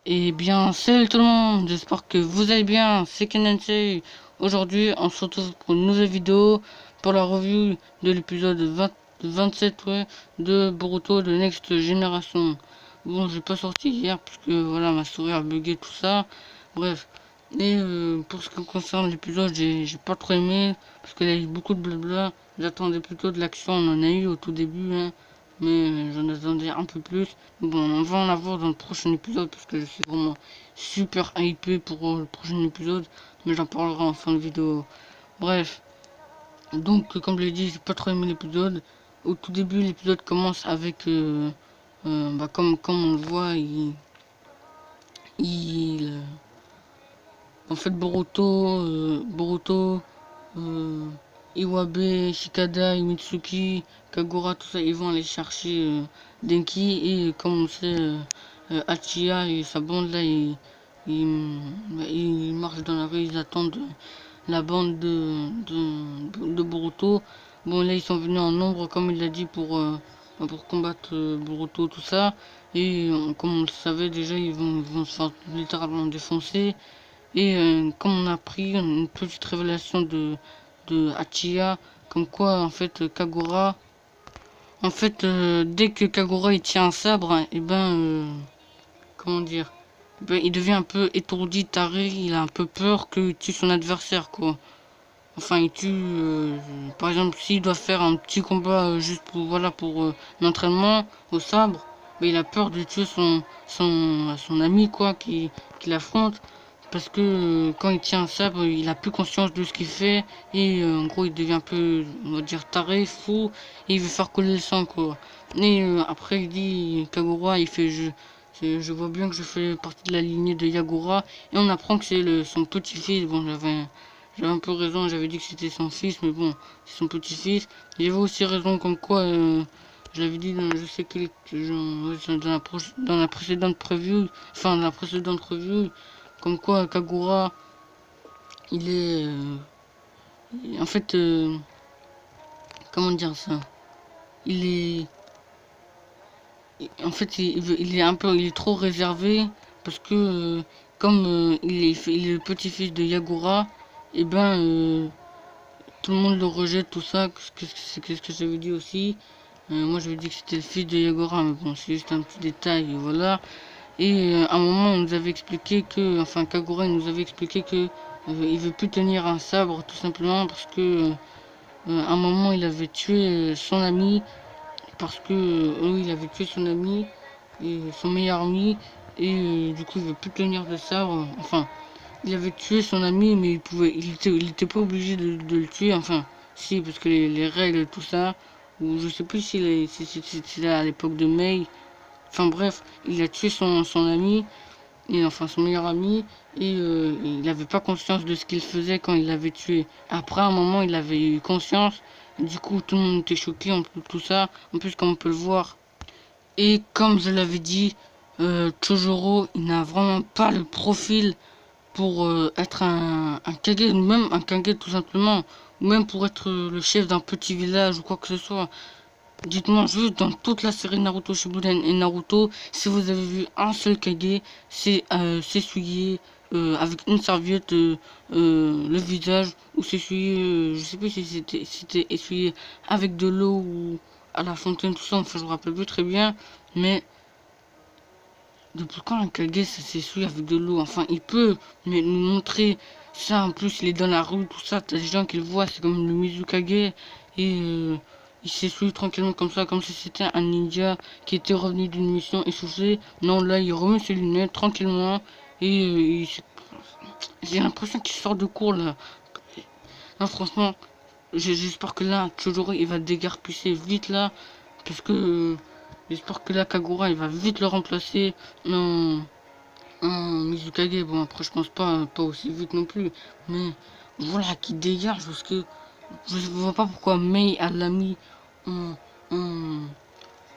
Eh bien, salut tout le monde, j'espère que vous allez bien, c'est Kenensei. Aujourd'hui, on se retrouve pour une nouvelle vidéo, pour la review de l'épisode 27 ouais, de Boruto de Next Generation. Bon, j'ai pas sorti hier, parce que voilà, ma souris a bugué, tout ça. Bref, et pour ce qui concerne l'épisode, j'ai pas trop aimé, parce qu'il y a eu beaucoup de blabla. J'attendais plutôt de l'action, on en a eu au tout début, hein, mais j'en attendais un peu plus. Bon, on va en avoir dans le prochain épisode parce que je suis vraiment super hypé pour le prochain épisode, mais j'en parlerai en fin de vidéo. Bref, donc comme je l'ai dit, j'ai pas trop aimé l'épisode. Au tout début, l'épisode commence avec, comme on le voit, il en fait Boruto, euh, Iwabe, Shikada, Mitsuki, Kagura, tout ça, ils vont aller chercher Denki et comme on sait, Hachiya et sa bande là, ils marchent dans la rue, ils attendent la bande de Boruto. Bon là ils sont venus en nombre comme il l'a dit pour combattre Boruto, tout ça. Et comme on le savait déjà, ils vont se faire littéralement défoncer. Et comme on a appris une petite révélation de Hachiya, comme quoi en fait Kagura, en fait dès que Kagura il tient un sabre, et comment dire, il devient un peu étourdi, taré, il a un peu peur qu'il tue son adversaire quoi. Enfin il tue, par exemple s'il doit faire un petit combat juste pour voilà pour l'entraînement au sabre, mais il a peur de tuer son ami quoi qui l'affronte. Parce que quand il tient un sabre, il a plus conscience de ce qu'il fait et en gros il devient un peu, on va dire, taré, fou et il veut faire couler le sang quoi. Et après il dit Kagura, il fait je vois bien que je fais partie de la lignée de Yagura et on apprend que c'est son petit-fils. Bon j'avais un peu raison, j'avais dit que c'était son fils, mais bon c'est son petit-fils. J'avais aussi raison comme quoi je l'avais dit je sais qu'il dans la précédente preview, enfin dans la précédente review. Comme quoi Kagura, il est... en fait, comment dire ça. Il est... En fait, il est un peu... Il est trop réservé. Parce que, comme il est le petit-fils de Yagura, et tout le monde le rejette, tout ça. Qu'est-ce que j'avais dit aussi. Moi, j'avais dit que c'était le fils de Yagura, mais bon, c'est juste un petit détail, voilà. Et à un moment, on nous avait expliqué que, enfin, Kagura nous avait expliqué que il veut plus tenir un sabre tout simplement parce que à un moment il avait tué son ami parce que oui, il avait tué son ami et son meilleur ami et du coup il veut plus tenir de sabre. Enfin, il avait tué son ami mais il était pas obligé de le tuer. Enfin, si parce que les règles tout ça ou je sais plus si c'était à l'époque de Mei. Enfin bref, il a tué son ami et enfin son meilleur ami et il n'avait pas conscience de ce qu'il faisait quand il l'avait tué. Après un moment il avait eu conscience, du coup tout le monde était choqué en plus tout ça, en plus comme on peut le voir. Et comme je l'avais dit, Chojoro il n'a vraiment pas le profil pour être un Kage, même un Kage tout simplement, ou même pour être le chef d'un petit village ou quoi que ce soit. Dites-moi juste dans toute la série Naruto Shippuden et Naruto, si vous avez vu un seul Kage, c'est s'essuyer avec une serviette le visage ou s'essuyer, je sais plus si c'était essuyé avec de l'eau ou à la fontaine, tout ça, enfin je me rappelle plus très bien, mais depuis quand un Kage ça s'essuie avec de l'eau? Enfin il peut, mais nous montrer ça en plus il est dans la rue, tout ça, t'as des gens qui le voient, c'est comme le Mizukage et il s'essuie tranquillement comme ça, comme si c'était un ninja qui était revenu d'une mission essoufflée. Non, là, il remet ses lunettes tranquillement et j'ai l'impression qu'il sort de cours là. Non, franchement, j'espère que là, Chojuro, il va dégarpisser vite là, parce que j'espère que là, Kagura, il va vite le remplacer en Mizukage. Bon, après, je pense pas aussi vite non plus, mais voilà, qui dégage parce que je vois pas pourquoi Mei a l'a mis en, en,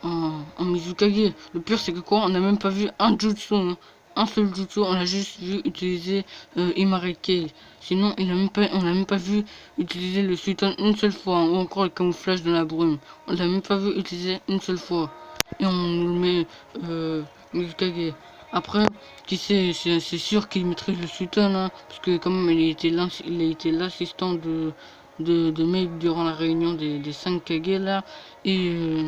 en Mizukage. Le pire c'est que quoi, on n'a même pas vu un jutsu, hein. Un seul jutsu, on a juste vu utiliser Imarike. Sinon, on n'a même pas vu utiliser le Sultan une seule fois, ou encore le camouflage dans la brume. On l'a même pas vu utiliser une seule fois. Et on nous le met Mizukage. Après, qui sait, c'est sûr qu'il maîtrise le Sutton, hein, parce que quand même, il a été l'assistant de Meg durant la réunion des 5 Kage là, et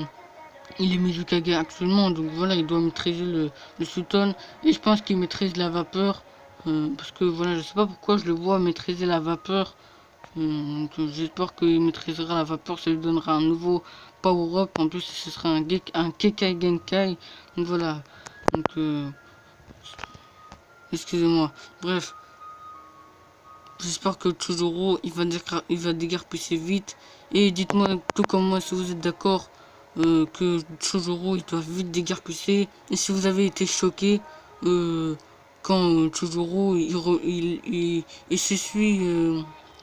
il est Mizukage actuellement, donc voilà, il doit maîtriser le Sutton, et je pense qu'il maîtrise la vapeur, parce que voilà, je sais pas pourquoi je le vois maîtriser la vapeur, donc j'espère qu'il maîtrisera la vapeur, ça lui donnera un nouveau power-up, en plus ce sera un Kekai Genkai, donc voilà, donc excusez-moi, bref, j'espère que Chojuro il va déguerpisser vite, et dites-moi tout comme moi si vous êtes d'accord que Chojuro il doit vite déguerpisser, et si vous avez été choqué quand Chojuro il s'essuie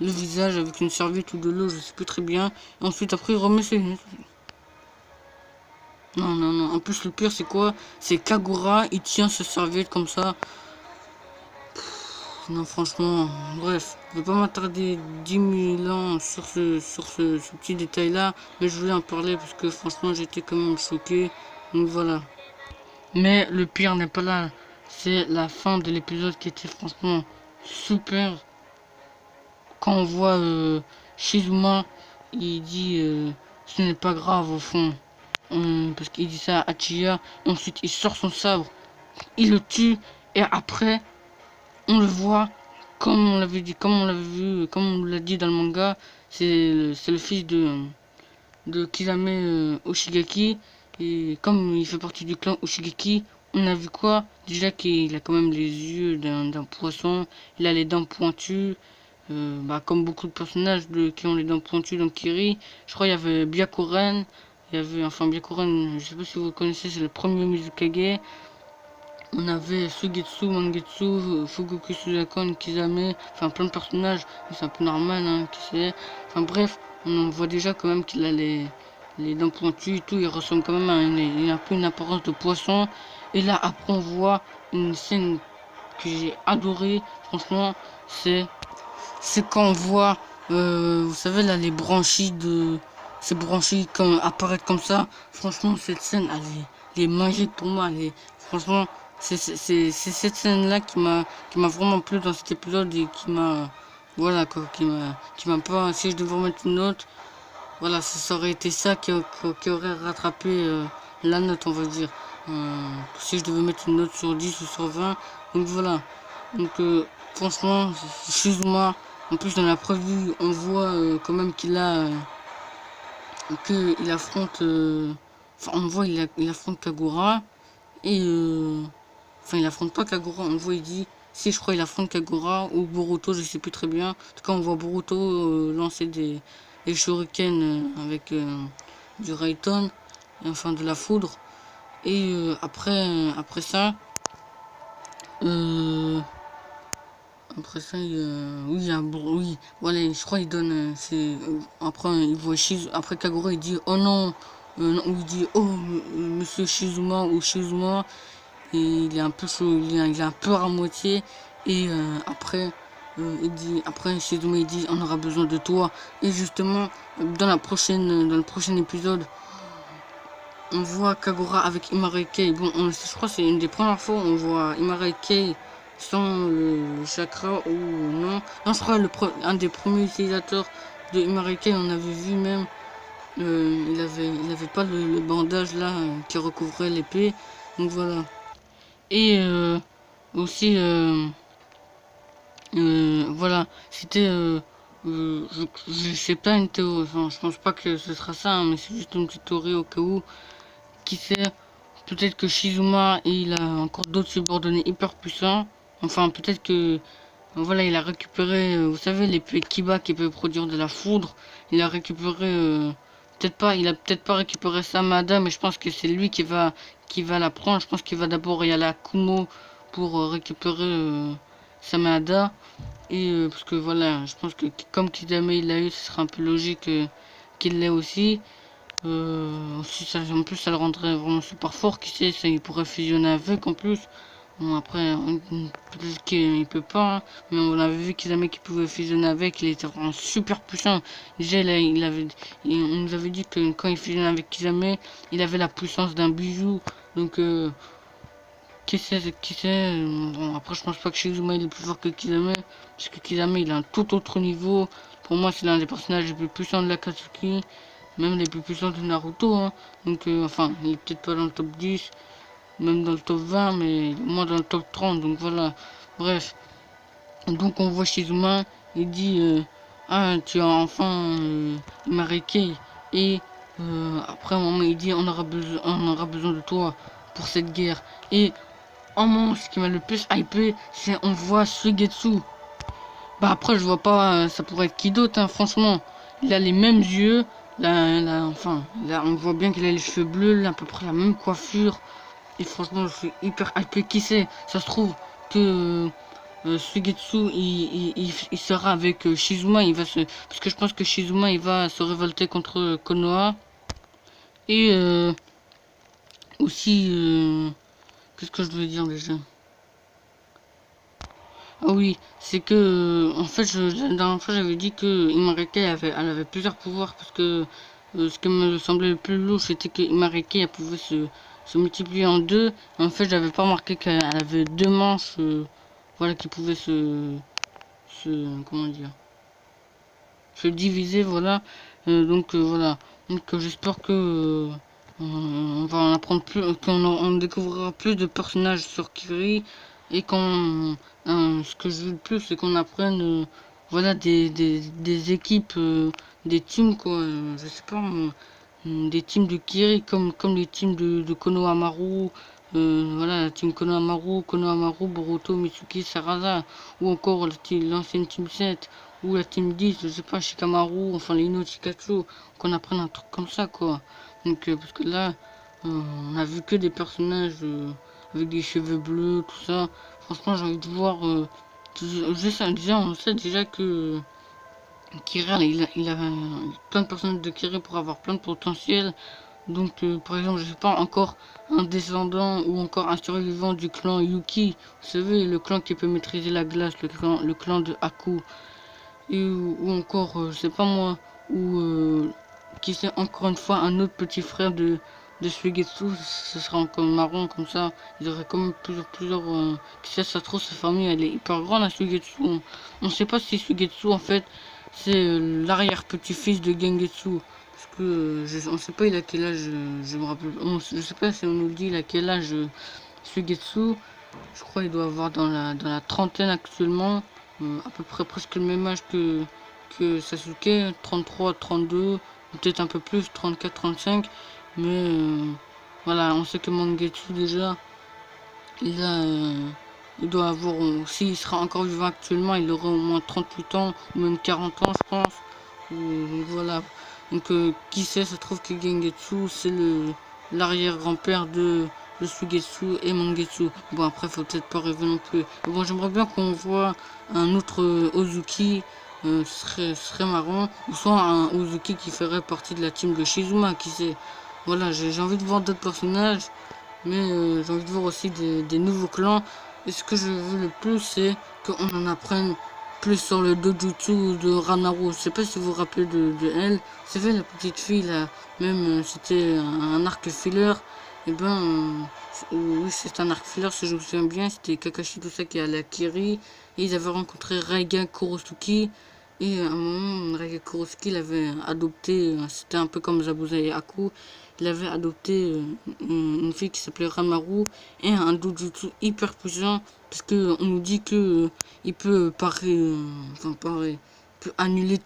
le visage avec une serviette ou de l'eau, je sais plus très bien, et ensuite après il remet ses... Non, non, non, en plus le pire c'est quoi? C'est Kagura, il tient sa serviette comme ça. Non, franchement, bref, je vais pas m'attarder 10 000 ans sur ce petit détail-là, mais je voulais en parler parce que franchement, j'étais quand même choqué. Donc voilà. Mais le pire n'est pas là. C'est la fin de l'épisode qui était franchement super. Quand on voit Shizuma, il dit ce n'est pas grave au fond. Parce qu'il dit ça à Hachiya. Ensuite, il sort son sabre, il le tue, et après, on le voit, comme on l'avait dit, comme on l'avait vu, comme on l'a dit dans le manga, c'est le fils de Kisame Oshigaki. Et comme il fait partie du clan Oshigaki, on a vu quoi? Déjà qu'il a quand même les yeux d'un poisson, il a les dents pointues, comme beaucoup de personnages qui ont les dents pointues dans Kiri. Je crois qu'il y avait Byakuren, il y avait, enfin Byakuren, je sais pas si vous le connaissez, c'est le premier Mizukage. On avait Sugetsu, Mangetsu, Fugoku Suzakon, Kisame, enfin plein de personnages, c'est un peu normal, hein, qui sait. Enfin bref, on voit déjà quand même qu'il a les dents pointues et tout, il ressemble quand même il a un peu une apparence de poisson. Et là, après, on voit une scène que j'ai adorée, franchement, c'est quand on voit, vous savez là, les branchies ces branchies comme, apparaître comme ça. Franchement, cette scène, elle est magique pour moi, franchement, c'est cette scène-là qui m'a vraiment plu dans cet épisode et qui m'a, voilà quoi, qui m'a pas, si je devais remettre une note, voilà, ça aurait été ça qui aurait rattrapé la note, on va dire. Si je devais mettre une note sur 10 ou sur 20, donc voilà. Donc franchement, excuse-moi, en plus dans la preview, on voit quand même qu'il affronte, enfin on voit il affronte Kagura, et enfin, il affronte pas Kagura, on voit, il dit, si je crois il affronte Kagura ou Boruto, je sais plus très bien. En tout cas, on voit Boruto lancer des shurikens avec du Raiton, enfin de la foudre. Et après ça, oui, oui, voilà, je crois il donne, après il voit après Kagura il dit, oh non, non, il dit, oh monsieur Shizuma ou Shizuma. Et il est un peu chaud, il a peur à moitié, et après il dit, après Shizuma il dit on aura besoin de toi. Et justement dans le prochain épisode, on voit Kagura avec Imara Kei. Bon, je crois que c'est une des premières fois où on voit Imara Kei sans le chakra, ou non, non, je crois un des premiers utilisateurs de Imara Kei, on avait vu même, il avait pas le bandage là qui recouvrait l'épée, donc voilà. Et aussi, voilà, c'était, c'est pas une théorie, enfin, je pense pas que ce sera ça, hein, mais c'est juste une petite théorie au cas où, qui sait, peut-être que Shizuma, il a encore d'autres subordonnés hyper puissants, enfin, peut-être que, voilà, il a récupéré, vous savez, l'épée Kiba qui peut produire de la foudre, il a récupéré, il a peut-être pas récupéré Samada, mais je pense que c'est lui qui va la prendre. Je pense qu'il va d'abord y aller à Kumo pour récupérer Samada. Et parce que voilà, je pense que comme Kidame il l'a eu, ce serait un peu logique qu'il l'ait aussi. Aussi ça, en plus, ça le rendrait vraiment super fort. Qui sait, ça, il pourrait fusionner avec en plus. Bon, après, peut-être qu'il peut pas, hein, mais on avait vu qu'ils avaient qui pouvait fusionner avec, il était vraiment super puissant. Déjà, on nous avait dit que quand il fusionnait avec Kisame, il avait la puissance d'un bijou. Donc, qui c'est bon, après je pense pas que Shizuma il est plus fort que Kisame, parce que Kisame il a un tout autre niveau. Pour moi c'est l'un des personnages les plus puissants de l'Akatsuki, même les plus puissants de Naruto, hein. Donc enfin il est peut-être pas dans le top 10, même dans le top 20, mais moins dans le top 30, donc voilà. Bref, donc on voit Shizuma, il dit ah tu as enfin Imarike, et après un moment il dit on aura besoin de toi pour cette guerre. Et en moment ce qui m'a le plus hypé, c'est on voit Suigetsu. Bah après je vois pas, ça pourrait être qui d'autre, hein, franchement. Il a les mêmes yeux, enfin là on voit bien qu'il a les cheveux bleus, à peu près la même coiffure. Et franchement je suis hyper hypé. Qui sait, ça se trouve que Suigetsu il sera avec Shizuma, parce que je pense que Shizuma il va se révolter contre Konoha. Et aussi qu'est-ce que je voulais dire déjà? Ah oui, c'est que en fait la dernière fois j'avais dit que Imarike elle avait plusieurs pouvoirs, parce que ce qui me semblait le plus louche c'était que Imarike elle pouvait se multiplier en deux. En fait j'avais pas remarqué qu'elle avait deux manches, voilà, qui pouvaient comment dire, se diviser, voilà. Donc voilà, donc j'espère que on va en apprendre plus, on découvrira plus de personnages sur Kiri, et qu'on ce que je veux le plus c'est qu'on apprenne voilà des équipes, des teams quoi, je sais pas des teams de Kiri, comme les teams de Konohamaru, voilà la team Konohamaru, Boruto, Mitsuki, Sarada, ou encore l'ancienne team 7, ou la team 10, je sais pas, Shikamaru, enfin les Ino Chikatsu, qu'on apprenne un truc comme ça quoi. Donc parce que là on a vu que des personnages avec des cheveux bleus, tout ça. Franchement j'ai envie de voir déjà on sait déjà que Kira il a plein de personnages de Kira pour avoir plein de potentiel. Donc par exemple je sais pas, encore un descendant ou encore un survivant du clan Yuki, vous savez le clan qui peut maîtriser la glace, le clan de Haku. Et ou encore je sais pas moi, ou qui c'est encore une fois un autre petit frère de Suigetsu, ce sera encore marrant comme ça. Il y aurait quand même plusieurs qui sait, ça se trouve sa famille elle est hyper grande à Suigetsu. On sait pas si Suigetsu en fait c'est l'arrière petit-fils de Gengetsu, parce que on sait pas il a quel âge, je me rappelle, je sais pas si on nous dit il a quel âge Suigetsu. Je crois qu'il doit avoir dans la trentaine actuellement, à peu près presque le même âge que Sasuke, 33, 32, peut-être un peu plus, 34, 35. Mais voilà, on sait que Mangetsu déjà, il a, il doit avoir, s'il sera encore vivant actuellement, il aura au moins 38 ans, ou même 40 ans je pense. Donc voilà, donc qui sait, ça se trouve que Gengetsu c'est l'arrière-grand-père de Suigetsu et Mangetsu. Bon après faut peut-être pas rêver non plus. Mais bon j'aimerais bien qu'on voit un autre Ozuki, ce serait marrant. Ou soit un Ozuki qui ferait partie de la team de Shizuma, qui sait. Voilà, j'ai envie de voir d'autres personnages, mais j'ai envie de voir aussi des nouveaux clans. Et ce que je veux le plus c'est qu'on en apprenne plus sur le dojutsu de Ranaru. Je sais pas si vous vous rappelez de elle. C'est vrai, la petite fille là, même c'était un arc filler. Et ben oui, c'est un arc filler si je me souviens bien. C'était Kakashi tout ça qui allait à Kiri, et ils avaient rencontré Raiga Kurosuki. Et à un moment Raiga Kurosuki l'avait adopté, c'était un peu comme Zabuza et Aku. Il avait adopté une fille qui s'appelait Ramaru, et un dojutsu hyper puissant, parce que on nous dit que il peut peut annuler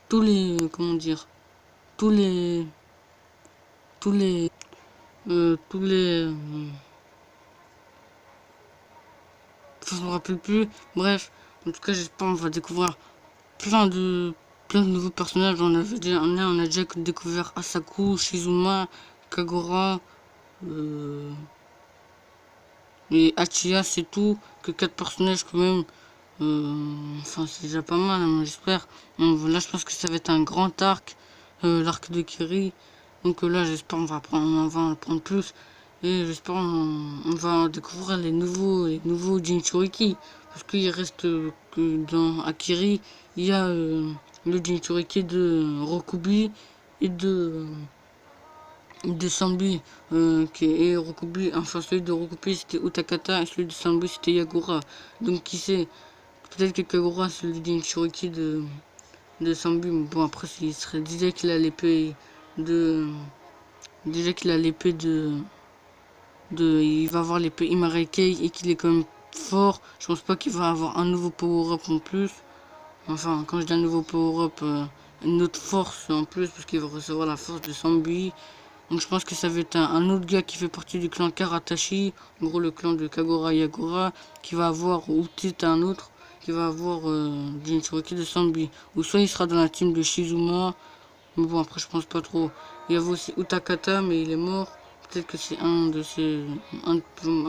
comment dire, tous les, tous les, tous les, je me rappelle plus. Bref, en tout cas, j'espère qu'on va découvrir plein de, plein de nouveaux personnages. On a déjà découvert Asaku, Shizuma, Kagura, et Hachiya, c'est tout. Que 4 personnages quand même. Enfin, c'est déjà pas mal, hein, j'espère. Là, je pense que ça va être un grand arc, l'arc de Kiri. Donc là, j'espère on va en apprendre plus. Et j'espère on va découvrir les nouveaux Jinchuriki. Parce qu'il reste que dans Akiri, il y a le Jinchuriki de Rokubi et de de Sambi, qui est Rokubi, enfin celui de Rokubi c'était Utakata et celui de Sambi c'était Yagura. Donc qui sait, peut-être que Kagura c'est le Jinchuriki de Sambi, mais bon après il serait déjà qu'il a l'épée de... Déjà qu'il a l'épée il va avoir l'épée Imarekei et qu'il est quand même fort. Je pense pas qu'il va avoir un nouveau power-up en plus. Enfin, quand je dis un nouveau power-up, une autre force en plus, parce qu'il va recevoir la force de Sambi. Donc je pense que ça va être un autre gars qui fait partie du clan Karatashi, en gros le clan de Kagura Yagura, qui va avoir, ou peut-être un autre, qui va avoir Jinchuriki de Sambi. Ou soit il sera dans la team de Shizuma, mais bon après je pense pas trop. Il y avait aussi Utakata, mais il est mort. Peut-être que c'est un de ses, un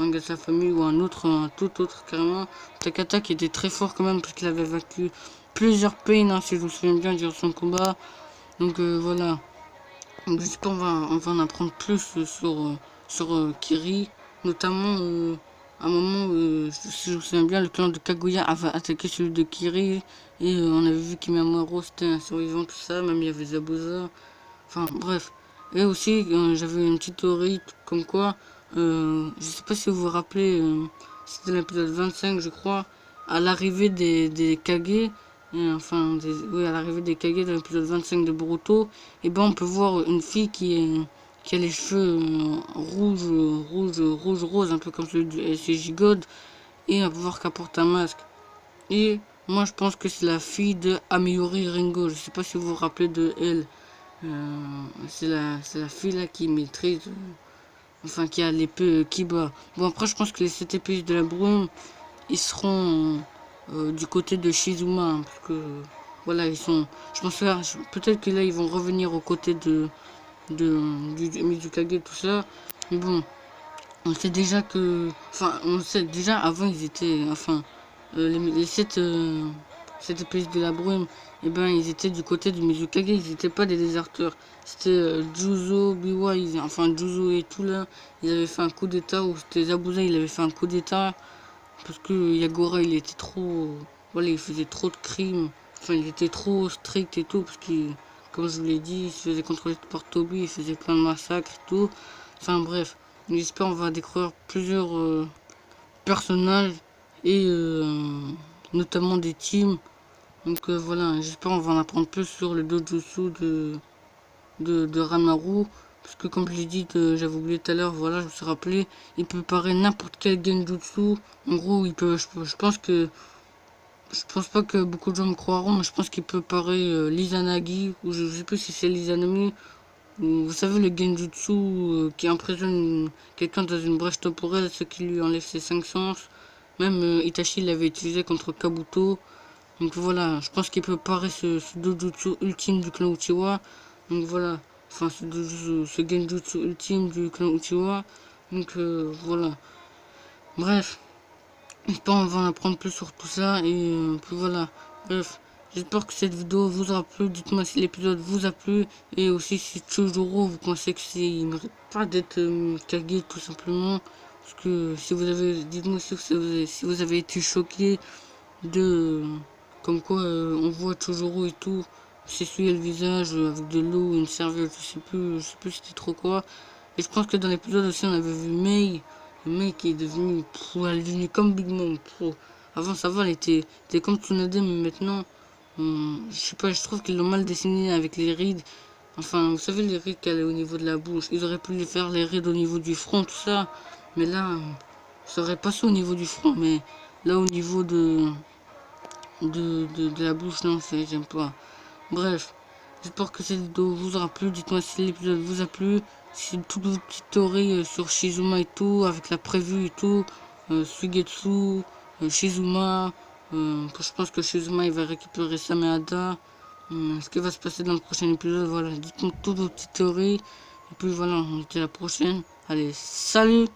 gars de sa famille ou un tout autre carrément. Utakata qui était très fort quand même, parce qu'il avait vaincu plusieurs Pain, hein, si je me souviens bien, durant son combat. Donc voilà. Donc j'espère on va en apprendre plus sur Kiri, notamment à un moment, si je me souviens bien, le clan de Kaguya avait attaqué celui de Kiri, et on avait vu qu'Imamaro c'était un survivant, tout ça, même il y avait Zabuza, enfin bref. Et aussi, j'avais une petite théorie comme quoi, je sais pas si vous vous rappelez, c'était l'épisode 25 je crois, à l'arrivée des Kage, enfin, oui, à l'arrivée des Kage dans l'épisode 25 de Boruto, et ben on peut voir une fille qui a les cheveux rose, un peu comme celui de SCJ God, et on peut voir qu'elle porte un masque. Et moi je pense que c'est la fille de Amiyori Ringo, je sais pas si vous vous rappelez de elle. C'est la fille là qui maîtrise, enfin qui a l'épée Kiba. Bon après je pense que les 7 épées de la brume, ils seront du côté de Shizuma, hein, parce que voilà ils sont, je pense que peut-être que là ils vont revenir aux côtés du Mizukage tout ça, mais bon on sait déjà que, enfin on sait déjà avant ils étaient, enfin les 7 épées de la brume, et ben ils étaient du côté du Mizukage, ils n'étaient pas des déserteurs. C'était Juzo, Biwa, enfin Juzo et tout là, ils avaient fait un coup d'état, ou c'était Zabuza, il avait fait un coup d'état, parce que Yagura il était trop, voilà il faisait trop de crimes, enfin il était trop strict et tout, parce qu'il, comme je vous l'ai dit, il se faisait contrôler par Toby, il faisait plein de massacres et tout, enfin bref, j'espère on va découvrir plusieurs personnages, et notamment des teams. Donc voilà, j'espère on va en apprendre plus sur le dojutsu de Ranmaru. Parce que comme je l'ai dit, j'avais oublié tout à l'heure, voilà, je me suis rappelé, il peut parer n'importe quel genjutsu. En gros, il peut, je pense que, je pense pas que beaucoup de gens me croiront, mais je pense qu'il peut parer l'Izanagi, ou je sais plus si c'est l'Izanami, ou vous savez le genjutsu qui emprisonne quelqu'un dans une brèche temporelle, ce qui lui enlève ses 5 sens. Même Itachi l'avait utilisé contre Kabuto. Donc voilà, je pense qu'il peut parer ce dojutsu ultime du clan Uchiwa. Donc voilà, enfin ce genjutsu ultime du clan Uchiwa. Donc voilà. Bref, j'espère on va en apprendre plus sur tout ça. Et puis voilà. Bref, j'espère que cette vidéo vous aura plu. Dites-moi si l'épisode vous a plu. Et aussi si Chojuro vous pensez que il mérite pas d'être Kage tout simplement. Parce que si vous avez, dites-moi si vous avez été choqué de comme quoi on voit toujours et tout s'essuyer le visage avec de l'eau, une serviette, je sais plus c'était trop quoi. Et je pense que dans l'épisode aussi on avait vu Mei qui est devenu, elle est devenue comme Big Mom. Avant ça va, elle était comme Tsunade, mais maintenant je sais pas, je trouve qu'ils l'ont mal dessiné avec les rides. Enfin, vous savez les rides qu'elle a au niveau de la bouche, ils auraient pu lui faire les rides au niveau du front, tout ça, mais là ça aurait passé au niveau du front, mais là au niveau de la bouche, non, j'aime pas. Bref, j'espère que cette vidéo vous aura plu. Dites-moi si l'épisode vous a plu. Si toutes vos petites théories sur Shizuma et tout, avec la prévue et tout, Suigetsu, Shizuma. Je pense que Shizuma il va récupérer Sameada. Ce qui va se passer dans le prochain épisode, voilà. Dites-moi toutes vos petites théories. Et puis voilà, on se dit à la prochaine. Allez, salut!